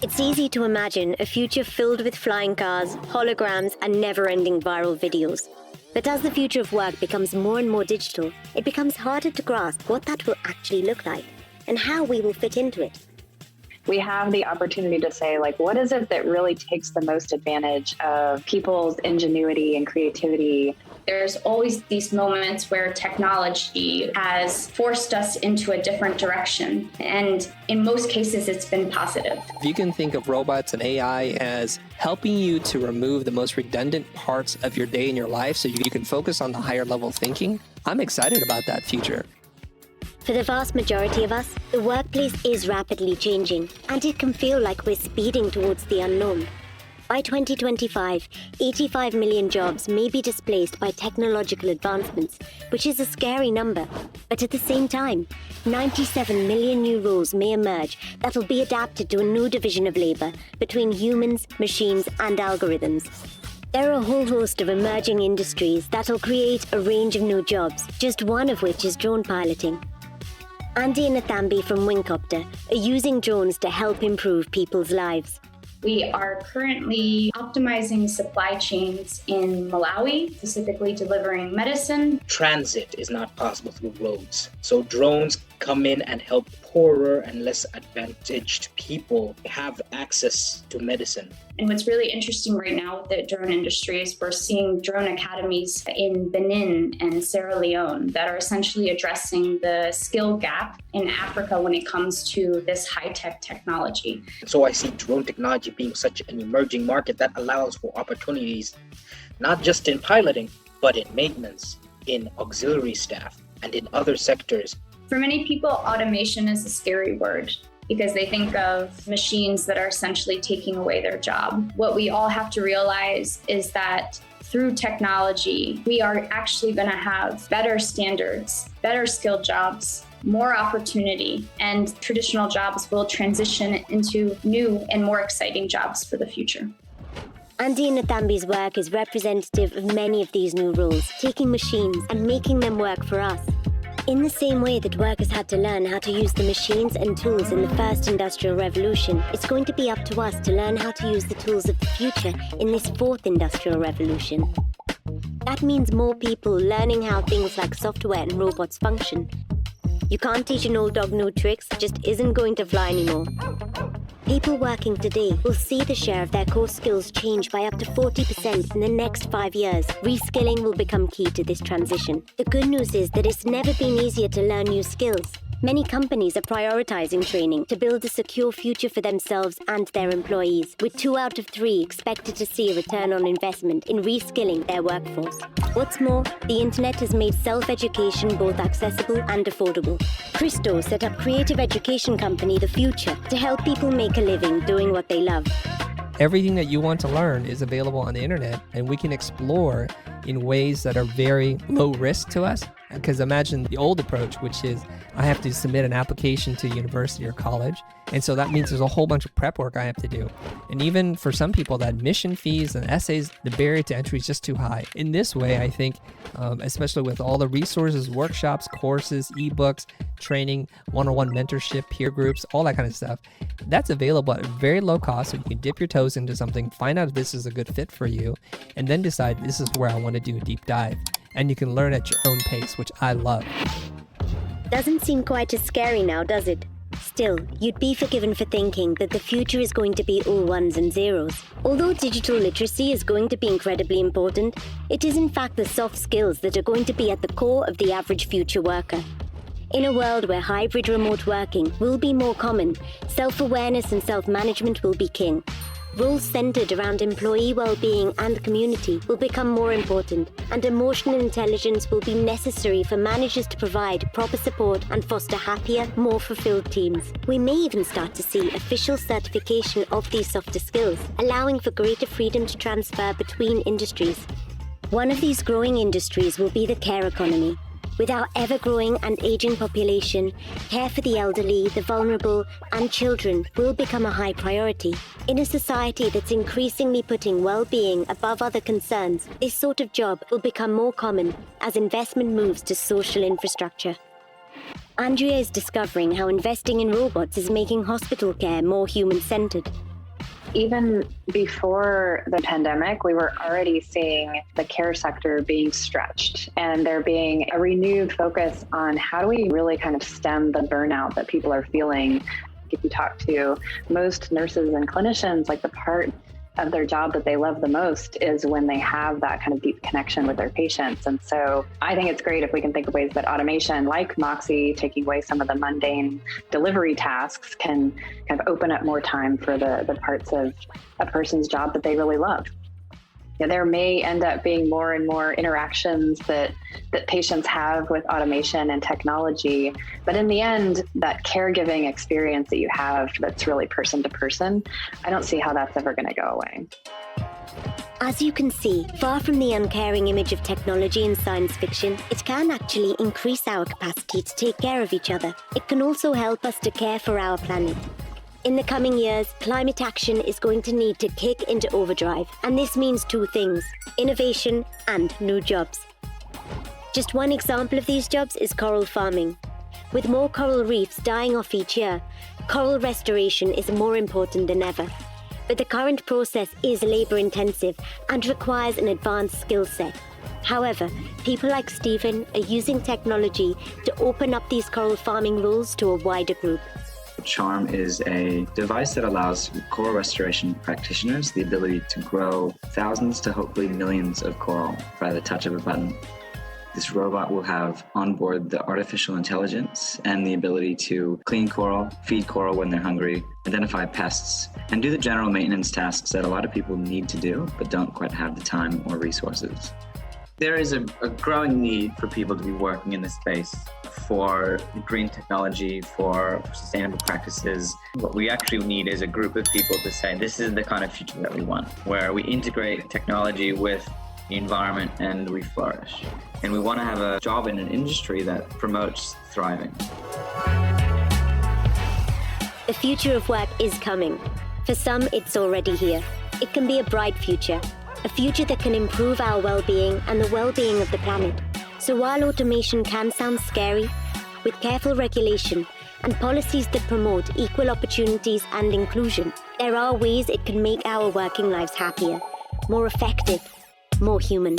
It's easy to imagine a future filled with flying cars, holograms, and never-ending viral videos. But as the future of work becomes more and more digital, it becomes harder to grasp what that will actually look like and how we will fit into it. We have the opportunity to say, what is it that really takes the most advantage of people's ingenuity and creativity? There's always these moments where technology has forced us into a different direction. And in most cases, it's been positive. You can think of robots and AI as helping you to remove the most redundant parts of your day in your life so you can focus on the higher level thinking. I'm excited about that future. For the vast majority of us, the workplace is rapidly changing, and it can feel like we're speeding towards the unknown. By 2025, 85 million jobs may be displaced by technological advancements, which is a scary number. But at the same time, 97 million new roles may emerge that will be adapted to a new division of labor between humans, machines, and algorithms. There are a whole host of emerging industries that will create a range of new jobs, just one of which is drone piloting. Andy and Nathambi from Wingcopter are using drones to help improve people's lives. We are currently optimizing supply chains in Malawi, specifically delivering medicine. Transit is not possible through roads. So drones come in and help poorer and less advantaged people have access to medicine. And what's really interesting right now with the drone industry is we're seeing drone academies in Benin and Sierra Leone that are essentially addressing the skill gap in Africa when it comes to this high-tech technology. So I see drone technology being such an emerging market that allows for opportunities, not just in piloting, but in maintenance, in auxiliary staff, and in other sectors. For many people, automation is a scary word because they think of machines that are essentially taking away their job. What we all have to realize is that through technology, we are actually going to have better standards, better skilled jobs, more opportunity, and traditional jobs will transition into new and more exciting jobs for the future. Andy and Nathambi's work is representative of many of these new roles, taking machines and making them work for us. In the same way that workers had to learn how to use the machines and tools in the first industrial revolution, it's going to be up to us to learn how to use the tools of the future in this fourth industrial revolution. That means more people learning how things like software and robots function. You can't teach an old dog new tricks, just isn't going to fly anymore. People working today will see the share of their core skills change by up to 40% in the next 5 years. Reskilling will become key to this transition. The good news is that it's never been easier to learn new skills. Many companies are prioritizing training to build a secure future for themselves and their employees, with 2 out of 3 expected to see a return on investment in reskilling their workforce. What's more, the internet has made self-education both accessible and affordable. Christo set up creative education company The Future to help people make a living doing what they love. Everything that you want to learn is available on the internet, and we can explore in ways that are very low risk to us. Because imagine the old approach, which is I have to submit an application to university or college. And so that means there's a whole bunch of prep work I have to do. And even for some people, the admission fees and essays, the barrier to entry is just too high. In this way, I think, especially with all the resources, workshops, courses, ebooks, training, one-on-one mentorship, peer groups, all that kind of stuff, that's available at very low cost. So you can dip your toes into something, find out if this is a good fit for you, and then decide this is where I want to do a deep dive. And you can learn at your own pace, which I love. Doesn't seem quite as scary now, does it? Still, you'd be forgiven for thinking that the future is going to be all ones and zeros. Although digital literacy is going to be incredibly important, it is in fact the soft skills that are going to be at the core of the average future worker. In a world where hybrid remote working will be more common, self-awareness and self-management will be king. Roles centered around employee well-being and community will become more important, and emotional intelligence will be necessary for managers to provide proper support and foster happier, more fulfilled teams. We may even start to see official certification of these softer skills, allowing for greater freedom to transfer between industries. One of these growing industries will be the care economy. With our ever-growing and aging population, care for the elderly, the vulnerable, and children will become a high priority. In a society that's increasingly putting well-being above other concerns, this sort of job will become more common as investment moves to social infrastructure. Andrea is discovering how investing in robots is making hospital care more human-centered. even before the pandemic, we were already seeing the care sector being stretched and there being a renewed focus on how do we really kind of stem the burnout that people are feeling. If you talk to most nurses and clinicians, like the part of their job that they love the most is when they have that kind of deep connection with their patients. And so I think it's great if we can think of ways that automation, like Moxie, taking away some of the mundane delivery tasks, can kind of open up more time for the parts of a person's job that they really love. Yeah, there may end up being more and more interactions that patients have with automation and technology. But in the end, that caregiving experience that you have that's really person to person, I don't see how that's ever going to go away. As you can see, far from the uncaring image of technology in science fiction, it can actually increase our capacity to take care of each other. It can also help us to care for our planet. In the coming years, climate action is going to need to kick into overdrive, and this means two things: innovation and new jobs. Just one example of these jobs is coral farming. With more coral reefs dying off each year, coral restoration is more important than ever. But the current process is labor-intensive and requires an advanced skill set. However, people like Stephen are using technology to open up these coral farming roles to a wider group. Charm is a device that allows coral restoration practitioners the ability to grow thousands to hopefully millions of coral by the touch of a button. This robot will have on board the artificial intelligence and the ability to clean coral, feed coral when they're hungry, identify pests, and do the general maintenance tasks that a lot of people need to do but don't quite have the time or resources. There is a growing need for people to be working in this space for green technology, for sustainable practices. What we actually need is a group of people to say, this is the kind of future that we want, where we integrate technology with the environment and we flourish. And we want to have a job in an industry that promotes thriving. The future of work is coming. For some, it's already here. It can be a bright future. A future that can improve our well-being and the well-being of the planet. So while automation can sound scary, with careful regulation and policies that promote equal opportunities and inclusion, there are ways it can make our working lives happier, more effective, more human.